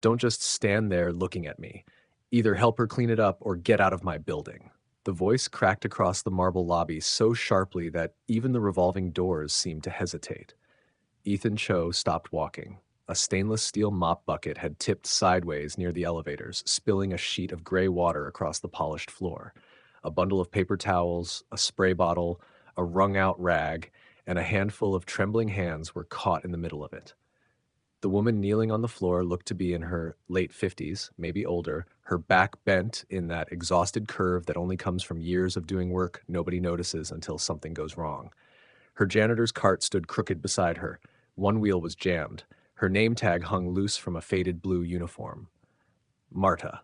Don't just stand there looking at me. Either help her clean it up or get out of my building." The voice cracked across the marble lobby so sharply that even the revolving doors seemed to hesitate. Ethan Cho stopped walking. A stainless steel mop bucket had tipped sideways near the elevators, spilling a sheet of gray water across the polished floor. A bundle of paper towels, a spray bottle, a wrung-out rag, and a handful of trembling hands were caught in the middle of it. The woman kneeling on the floor looked to be in her late 50s, maybe older, her back bent in that exhausted curve that only comes from years of doing work nobody notices until something goes wrong. Her janitor's cart stood crooked beside her. One wheel was jammed. Her name tag hung loose from a faded blue uniform. Marta.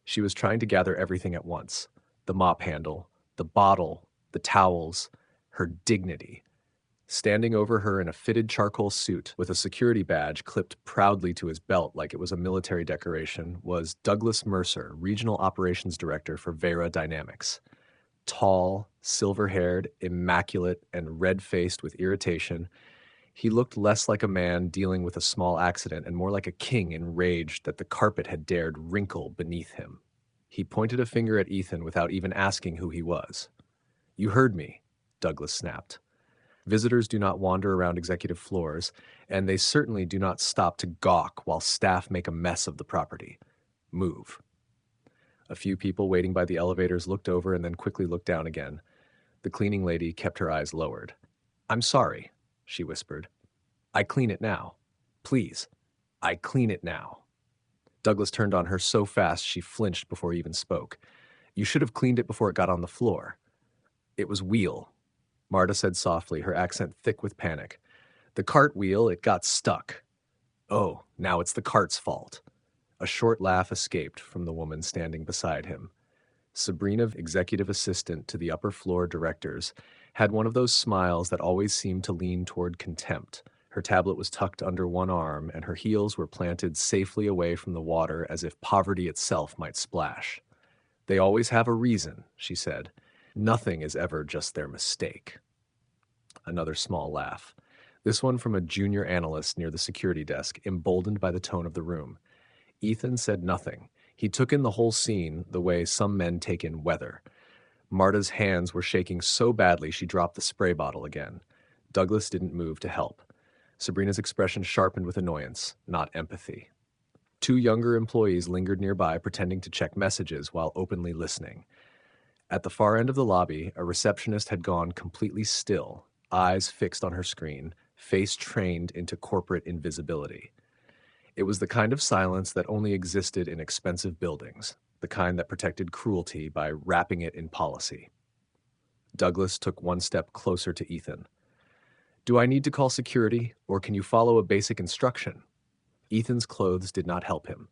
She was trying to gather everything at once. The mop handle, the bottle, the towels, her dignity. Standing over her in a fitted charcoal suit with a security badge clipped proudly to his belt like it was a military decoration was Douglas Mercer, Regional Operations Director for Vera Dynamics. Tall, silver-haired, immaculate, and red-faced with irritation, he looked less like a man dealing with a small accident and more like a king enraged that the carpet had dared wrinkle beneath him. He pointed a finger at Ethan without even asking who he was. "You heard me," Douglas snapped. "Visitors do not wander around executive floors, and they certainly do not stop to gawk while staff make a mess of the property. Move." A few people waiting by the elevators looked over and then quickly looked down again. The cleaning lady kept her eyes lowered. "I'm sorry," she whispered. "I clean it now. Please, I clean it now." Douglas turned on her so fast she flinched before he even spoke. "You should have cleaned it before it got on the floor." "It was wheel," Marta said softly, her accent thick with panic. "The cart wheel, it got stuck." "Oh, now it's the cart's fault." A short laugh escaped from the woman standing beside him. Sabrina, executive assistant to the upper floor directors, had one of those smiles that always seemed to lean toward contempt. Her tablet was tucked under one arm, and her heels were planted safely away from the water as if poverty itself might splash. "They always have a reason," she said. "Nothing is ever just their mistake." Another small laugh. This one from a junior analyst near the security desk, emboldened by the tone of the room. Ethan said nothing. He took in the whole scene the way some men take in weather. Marta's hands were shaking so badly she dropped the spray bottle again. Douglas didn't move to help. Sabrina's expression sharpened with annoyance, not empathy. Two younger employees lingered nearby, pretending to check messages while openly listening. At the far end of the lobby, a receptionist had gone completely still, eyes fixed on her screen, face trained into corporate invisibility. It was the kind of silence that only existed in expensive buildings, the kind that protected cruelty by wrapping it in policy. Douglas took one step closer to Ethan. "Do I need to call security, or can you follow a basic instruction?" Ethan's clothes did not help him.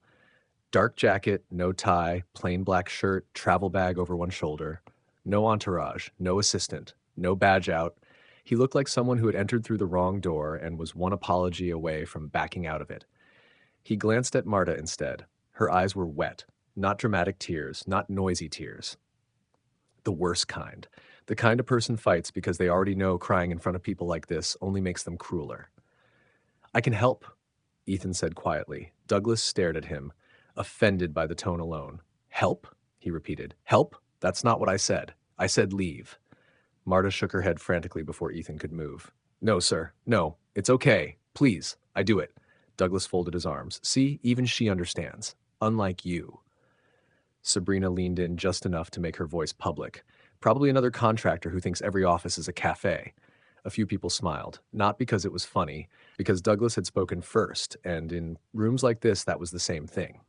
Dark jacket, no tie, plain black shirt, travel bag over one shoulder. No entourage, no assistant, no badge out. He looked like someone who had entered through the wrong door and was one apology away from backing out of it. He glanced at Marta instead. Her eyes were wet, not dramatic tears, not noisy tears. The worst kind. The kind a person fights because they already know crying in front of people like this only makes them crueler. "I can help," Ethan said quietly. Douglas stared at him, offended by the tone alone. "Help?" he repeated. "Help? That's not what I said. I said leave." Marta shook her head frantically before Ethan could move. "No, sir. No. It's okay. Please. I do it." Douglas folded his arms. "See, even she understands. Unlike you." Sabrina leaned in just enough to make her voice public. Probably another contractor who thinks every office is a cafe. A few people smiled, not because it was funny, because Douglas had spoken first, and in rooms like this, that was the same thing.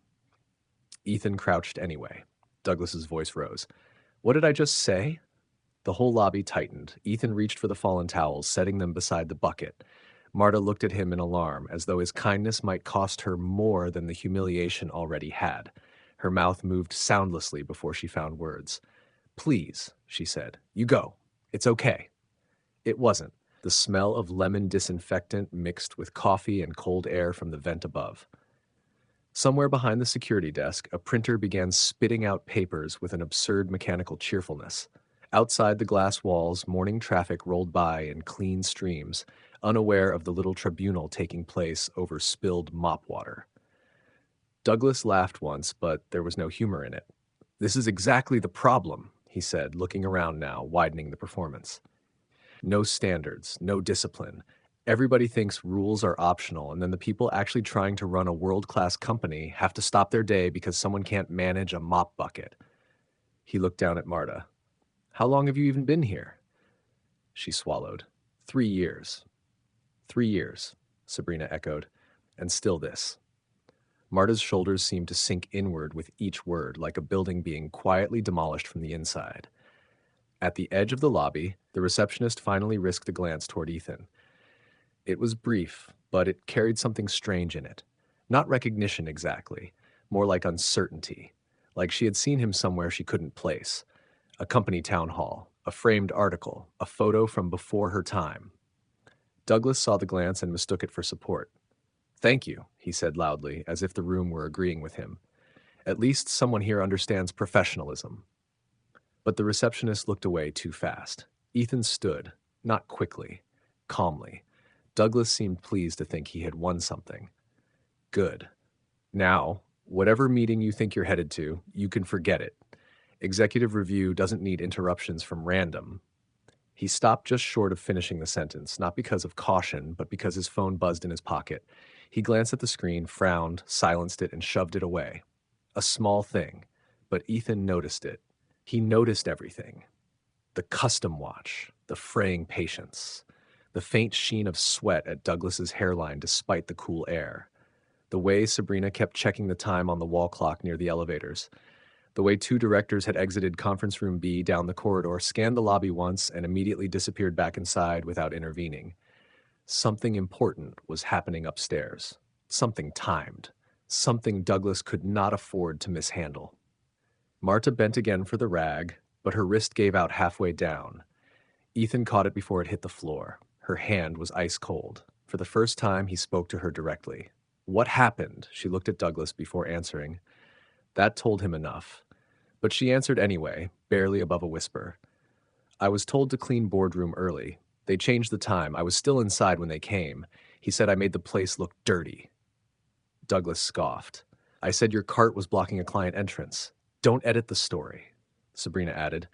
Ethan crouched anyway. Douglas's voice rose. "What did I just say?" The whole lobby tightened. Ethan reached for the fallen towels, setting them beside the bucket. Marta looked at him in alarm, as though his kindness might cost her more than the humiliation already had. Her mouth moved soundlessly before she found words. "Please," she said. "You go. It's okay." It wasn't. The smell of lemon disinfectant mixed with coffee and cold air from the vent above. Somewhere behind the security desk, a printer began spitting out papers with an absurd mechanical cheerfulness. Outside the glass walls, morning traffic rolled by in clean streams, unaware of the little tribunal taking place over spilled mop water. Douglas laughed once, but there was no humor in it. This is exactly the problem, he said, looking around now, widening the performance. No standards, no discipline. Everybody thinks rules are optional, and then the people actually trying to run a world-class company have to stop their day because someone can't manage a mop bucket. He looked down at Marta. How long have you even been here? She swallowed. 3 years. 3 years, Sabrina echoed. And still this. Marta's shoulders seemed to sink inward with each word, like a building being quietly demolished from the inside. At the edge of the lobby, the receptionist finally risked a glance toward Ethan. It was brief, but it carried something strange in it. Not recognition exactly, more like uncertainty, like she had seen him somewhere she couldn't place. A company town hall, a framed article, a photo from before her time. Douglas saw the glance and mistook it for support. Thank you, he said loudly, as if the room were agreeing with him. At least someone here understands professionalism. But the receptionist looked away too fast. Ethan stood, not quickly, calmly. Douglas seemed pleased to think he had won something. Good. Now, whatever meeting you think you're headed to, you can forget it. Executive review doesn't need interruptions from random. He stopped just short of finishing the sentence, not because of caution, but because his phone buzzed in his pocket. He glanced at the screen, frowned, silenced it, and shoved it away. A small thing, but Ethan noticed it. He noticed everything. The custom watch, the fraying patience, the faint sheen of sweat at Douglas's hairline despite the cool air, the way Sabrina kept checking the time on the wall clock near the elevators, the way two directors had exited conference room B down the corridor, scanned the lobby once, and immediately disappeared back inside without intervening. Something important was happening upstairs. Something timed. Something Douglas could not afford to mishandle. Marta bent again for the rag, but her wrist gave out halfway down. Ethan caught it before it hit the floor. Her hand was ice cold. For the first time, he spoke to her directly. What happened? She looked at Douglas before answering. That told him enough. But she answered anyway, barely above a whisper. I was told to clean boardroom early. They changed the time. I was still inside when they came. He said I made the place look dirty. Douglas scoffed. I said your cart was blocking a client entrance. Don't edit the story, Sabrina added.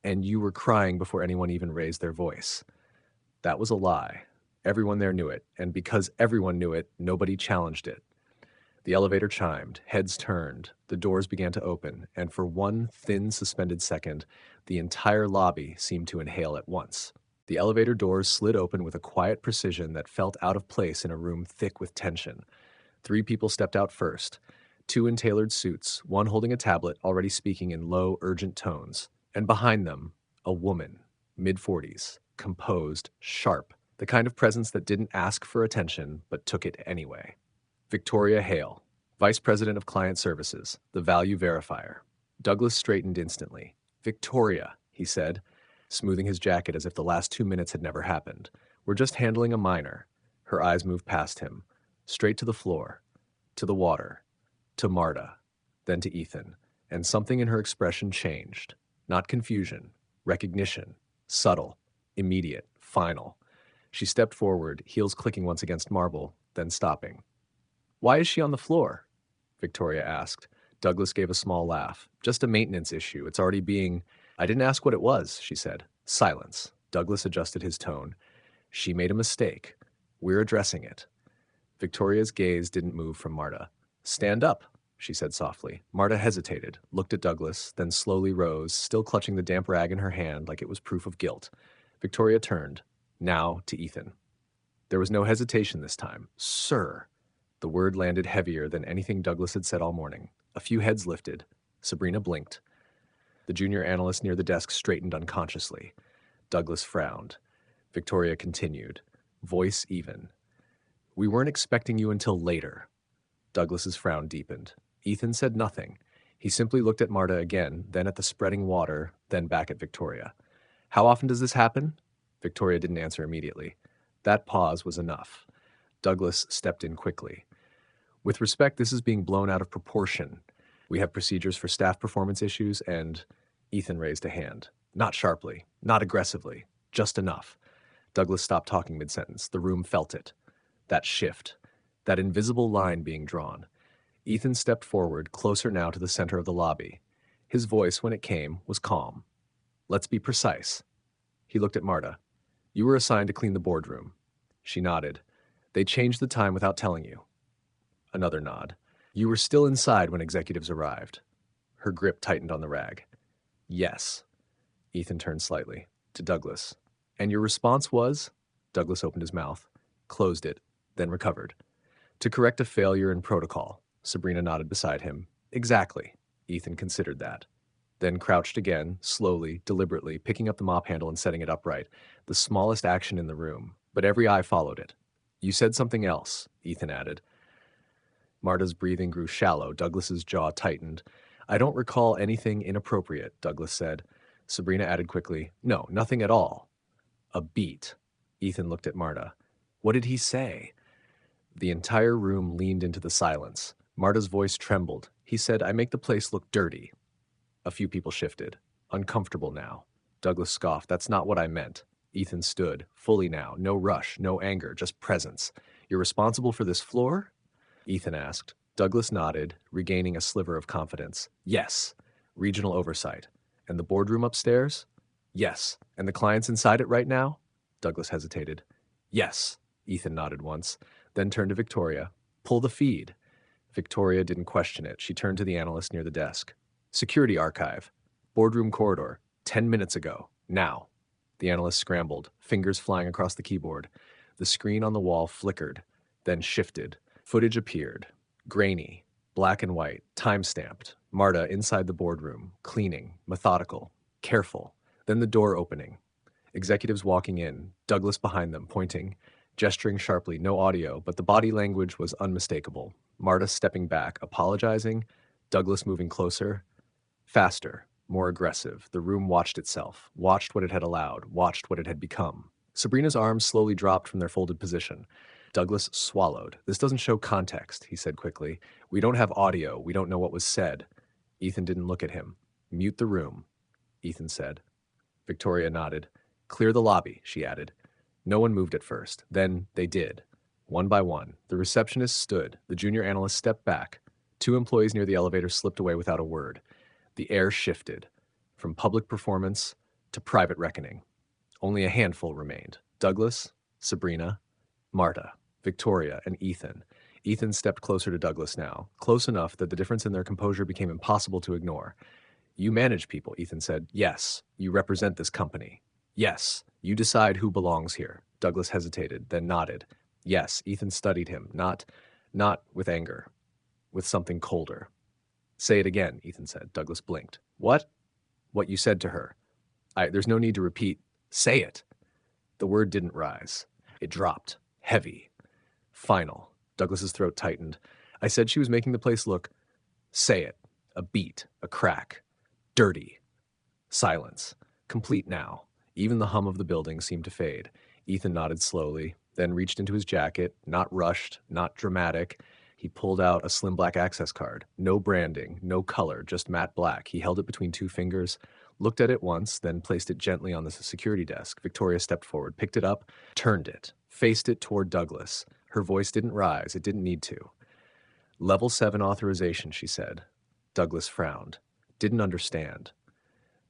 And you were crying before anyone even raised their voice. That was a lie. Everyone there knew it, and because everyone knew it, nobody challenged it. The elevator chimed, heads turned, the doors began to open, and for one thin, suspended second, the entire lobby seemed to inhale at once. The elevator doors slid open with a quiet precision that felt out of place in a room thick with tension. 3 people stepped out first, 2 in tailored suits, one holding a tablet, already speaking in low, urgent tones, and behind them, a woman, mid-40s, composed, sharp, the kind of presence that didn't ask for attention, but took it anyway. Victoria Hale, Vice President of Client Services, the Value Verifier. Douglas straightened instantly. Victoria, he said, smoothing his jacket as if the last 2 minutes had never happened. We're just handling a minor. Her eyes moved past him, straight to the floor, to the water, to Marta, then to Ethan, and something in her expression changed. Not confusion, recognition, subtle, immediate, final. She stepped forward, heels clicking once against marble, then stopping. Why is she on the floor? Victoria asked. Douglas gave a small laugh. Just a maintenance issue. It's already being... I didn't ask what it was, she said. Silence. Douglas adjusted his tone. She made a mistake. We're addressing it. Victoria's gaze didn't move from Marta. Stand up, she said softly. Marta hesitated, looked at Douglas, then slowly rose, still clutching the damp rag in her hand like it was proof of guilt. Victoria turned, now to Ethan. There was no hesitation this time. Sir. The word landed heavier than anything Douglas had said all morning. A few heads lifted. Sabrina blinked. The junior analyst near the desk straightened unconsciously. Douglas frowned. Victoria continued, voice even. We weren't expecting you until later. Douglas's frown deepened. Ethan said nothing. He simply looked at Marta again, then at the spreading water, then back at Victoria. How often does this happen? Victoria didn't answer immediately. That pause was enough. Douglas stepped in quickly. With respect, this is being blown out of proportion. We have procedures for staff performance issues, and Ethan raised a hand. Not sharply, not aggressively, just enough. Douglas stopped talking mid-sentence. The room felt it. That shift, that invisible line being drawn. Ethan stepped forward, closer now to the center of the lobby. His voice, when it came, was calm. Let's be precise. He looked at Marta. You were assigned to clean the boardroom. She nodded. They changed the time without telling you. Another nod. You were still inside when executives arrived. Her grip tightened on the rag. Yes. Ethan turned slightly. To Douglas. And your response was? Douglas opened his mouth, closed it, then recovered. To correct a failure in protocol. Sabrina nodded beside him. Exactly. Ethan considered that. Then crouched again, slowly, deliberately, picking up the mop handle and setting it upright. The smallest action in the room, but every eye followed it. You said something else, Ethan added. Marta's breathing grew shallow. Douglas's jaw tightened. I don't recall anything inappropriate, Douglas said. Sabrina added quickly, no, nothing at all. A beat. Ethan looked at Marta. What did he say? The entire room leaned into the silence. Marta's voice trembled. He said, I make the place look dirty. A few people shifted. Uncomfortable now. Douglas scoffed. That's not what I meant. Ethan stood, fully now. No rush, no anger, just presence. You're responsible for this floor? Ethan asked. Douglas nodded, regaining a sliver of confidence. Yes. Regional oversight. And the boardroom upstairs? Yes. And the clients inside it right now? Douglas hesitated. Yes. Ethan nodded once, then turned to Victoria. Pull the feed. Victoria didn't question it. She turned to the analyst near the desk. Security archive. Boardroom corridor. 10 minutes ago. Now. The analyst scrambled, fingers flying across the keyboard. The screen on the wall flickered, then shifted. Footage appeared. Grainy. Black and white. Time-stamped. Marta inside the boardroom. Cleaning. Methodical. Careful. Then the door opening. Executives walking in. Douglas behind them, pointing. Gesturing sharply. No audio, but the body language was unmistakable. Marta stepping back, apologizing. Douglas moving closer. Faster, more aggressive. The room watched itself, watched what it had allowed, watched what it had become. Sabrina's arms slowly dropped from their folded position. Douglas swallowed. This doesn't show context, he said quickly. We don't have audio. We don't know what was said. Ethan didn't look at him. Mute the room, Ethan said. Victoria nodded. Clear the lobby, she added. No one moved at first. Then they did. One by one. The receptionist stood. The junior analyst stepped back. 2 employees near the elevator slipped away without a word. The air shifted, from public performance to private reckoning. Only a handful remained. Douglas, Sabrina, Marta, Victoria, and Ethan. Ethan stepped closer to Douglas now, close enough that the difference in their composure became impossible to ignore. You manage people, Ethan said. Yes, you represent this company. Yes, you decide who belongs here. Douglas hesitated, then nodded. Yes, Ethan studied him, not with anger, with something colder. Say it again, Ethan said. Douglas blinked. What? What you said to her. There's no need to repeat. Say it. The word didn't rise. It dropped. Heavy. Final. Douglas's throat tightened. I said she was making the place look. Say it. A beat. A crack. Dirty. Silence. Complete now. Even the hum of the building seemed to fade. Ethan nodded slowly, then reached into his jacket, not rushed, not dramatic. He pulled out a slim black access card. No branding, no color, just matte black. He held it between 2 fingers, looked at it once, then placed it gently on the security desk. Victoria stepped forward, picked it up, turned it, faced it toward Douglas. Her voice didn't rise. It didn't need to. Level 7 authorization, she said. Douglas frowned. Didn't understand.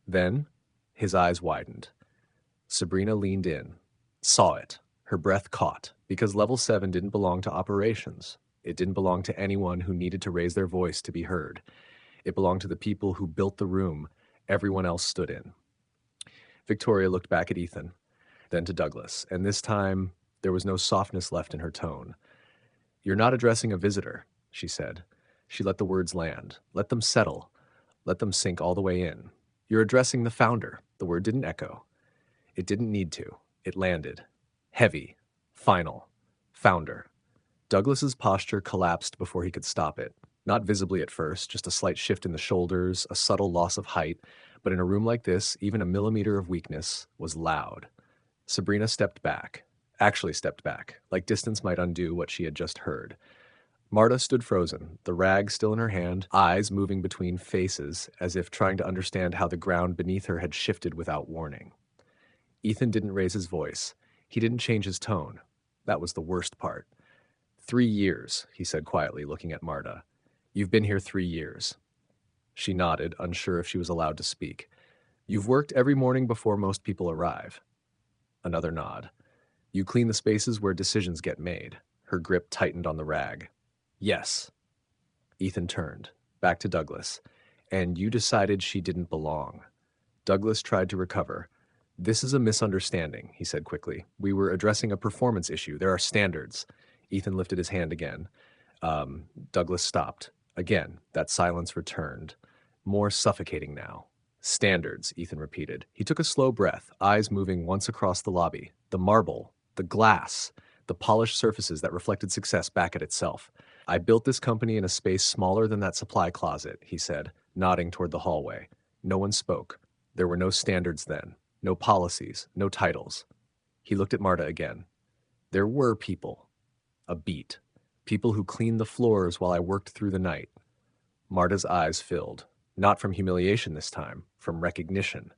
Then, his eyes widened. Sabrina leaned in, saw it. Her breath caught, because Level 7 didn't belong to operations. It didn't belong to anyone who needed to raise their voice to be heard. It belonged to the people who built the room everyone else stood in. Victoria looked back at Ethan, then to Douglas, and this time there was no softness left in her tone. You're not addressing a visitor, she said. She let the words land. Let them settle. Let them sink all the way in. You're addressing the founder. The word didn't echo. It didn't need to. It landed. Heavy. Final. Founder. Douglas's posture collapsed before he could stop it. Not visibly at first, just a slight shift in the shoulders, a subtle loss of height, but in a room like this, even a millimeter of weakness was loud. Sabrina stepped back, like distance might undo what she had just heard. Marta stood frozen, the rag still in her hand, eyes moving between faces, as if trying to understand how the ground beneath her had shifted without warning. Ethan didn't raise his voice. He didn't change his tone. That was the worst part. 3 years, he said quietly, looking at Marta. You've been here 3 years. She nodded, unsure if she was allowed to speak. You've worked every morning before most people arrive. Another nod. You clean the spaces where decisions get made. Her grip tightened on the rag. Yes. Ethan turned, back to Douglas. And you decided she didn't belong. Douglas tried to recover. This is a misunderstanding, he said quickly. We were addressing a performance issue. There are standards. Ethan lifted his hand again. Douglas stopped. Again, that silence returned. More suffocating now. Standards, Ethan repeated. He took a slow breath, eyes moving once across the lobby. The marble, the glass, the polished surfaces that reflected success back at itself. I built this company in a space smaller than that supply closet, he said, nodding toward the hallway. No one spoke. There were no standards then, no policies, no titles. He looked at Marta again. There were people. A beat. People who cleaned the floors while I worked through the night. Marta's eyes filled. Not from humiliation this time, from recognition.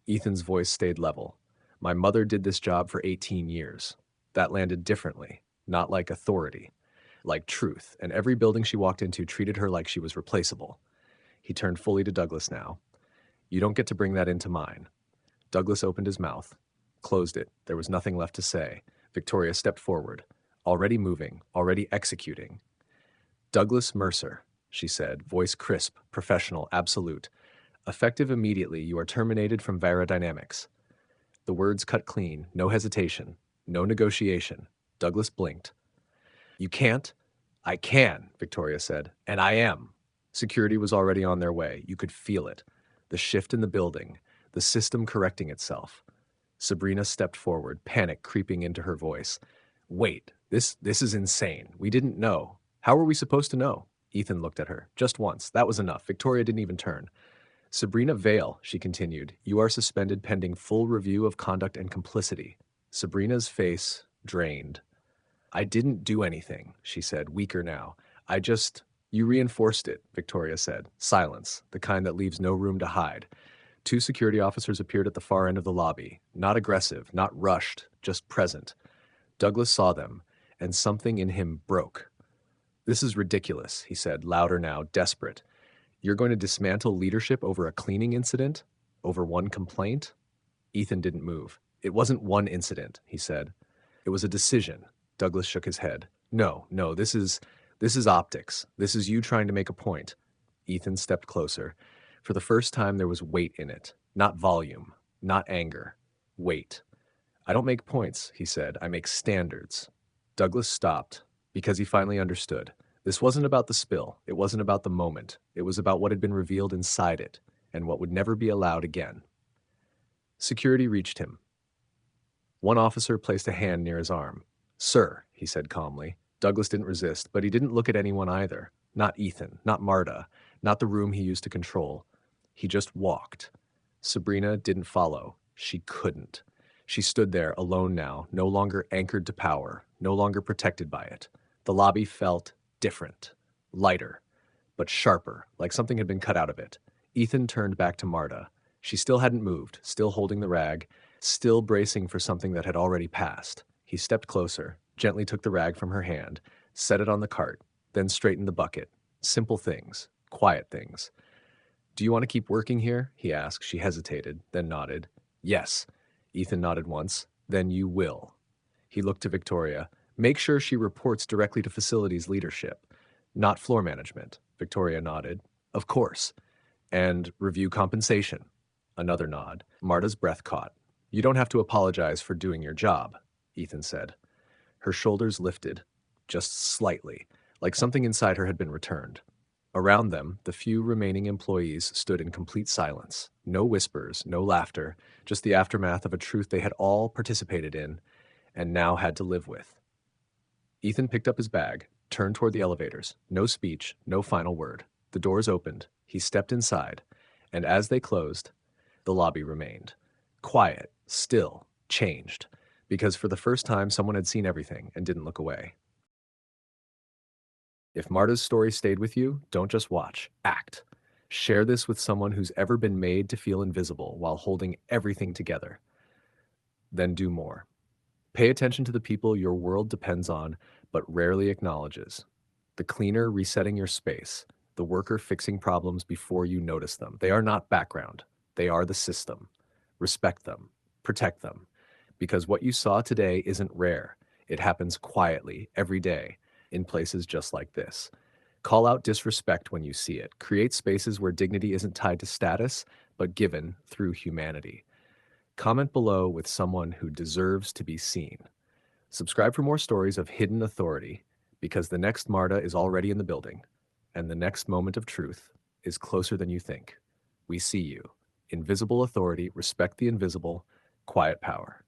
Ethan's voice stayed level. My mother did this job for 18 years. That landed differently, not like authority, like truth, and every building she walked into treated her like she was replaceable. He turned fully to Douglas now. You don't get to bring that into mine. Douglas opened his mouth, closed it. There was nothing left to say. Victoria stepped forward, already moving, already executing. Douglas Mercer, she said, voice crisp, professional, absolute. Effective immediately, you are terminated from Vira Dynamics. The words cut clean, no hesitation, no negotiation. Douglas blinked. You can't? I can, Victoria said, and I am. Security was already on their way. You could feel it. The shift in the building, the system correcting itself. Sabrina stepped forward, panic creeping into her voice. Wait, this is insane. We didn't know. How were we supposed to know? Ethan looked at her. Just once. That was enough. Victoria didn't even turn. Sabrina Vale, she continued, you are suspended pending full review of conduct and complicity. Sabrina's face drained. I didn't do anything, she said, weaker now. You reinforced it, Victoria said. Silence, the kind that leaves no room to hide. 2 security officers appeared at the far end of the lobby. Not aggressive, not rushed, just present. Douglas saw them, and something in him broke. This is ridiculous, he said, louder now, desperate. You're going to dismantle leadership over a cleaning incident? Over one complaint? Ethan didn't move. It wasn't one incident, he said. It was a decision. Douglas shook his head. No, this is optics. This is you trying to make a point. Ethan stepped closer. For the first time, there was weight in it. Not volume, not anger. Weight. I don't make points, he said. I make standards. Douglas stopped, because he finally understood. This wasn't about the spill. It wasn't about the moment. It was about what had been revealed inside it, and what would never be allowed again. Security reached him. One officer placed a hand near his arm. Sir, he said calmly. Douglas didn't resist, but he didn't look at anyone either. Not Ethan, not Marta, not the room he used to control. He just walked. Sabrina didn't follow. She couldn't. She stood there alone now, no longer anchored to power, no longer protected by it. The lobby felt different, lighter, but sharper, like something had been cut out of it. Ethan turned back to Marta. She still hadn't moved, still holding the rag, still bracing for something that had already passed. He stepped closer, gently took the rag from her hand, set it on the cart, then straightened the bucket. Simple things, quiet things. Do you want to keep working here? He asked. She hesitated, then nodded. Yes. Ethan nodded once. Then you will. He looked to Victoria. Make sure she reports directly to facilities leadership, not floor management. Victoria nodded. Of course. And review compensation. Another nod. Marta's breath caught. You don't have to apologize for doing your job, Ethan said. Her shoulders lifted, just slightly, like something inside her had been returned. Around them, the few remaining employees stood in complete silence. No whispers, no laughter, just the aftermath of a truth they had all participated in and now had to live with. Ethan picked up his bag, turned toward the elevators. No speech, no final word. The doors opened. He stepped inside, and as they closed, the lobby remained. Quiet, still, changed, because for the first time someone had seen everything and didn't look away. If Marta's story stayed with you, don't just watch, act. Share this with someone who's ever been made to feel invisible while holding everything together. Then do more. Pay attention to the people your world depends on, but rarely acknowledges. The cleaner resetting your space, the worker fixing problems before you notice them. They are not background, they are the system. Respect them, protect them, because what you saw today isn't rare. It happens quietly, every day, in places just like this. Call out disrespect when you see it. Create spaces where dignity isn't tied to status, but given through humanity. Comment below with someone who deserves to be seen. Subscribe for more stories of hidden authority, because the next Marta is already in the building, and the next moment of truth is closer than you think. We see you. Invisible authority, respect the invisible, quiet power.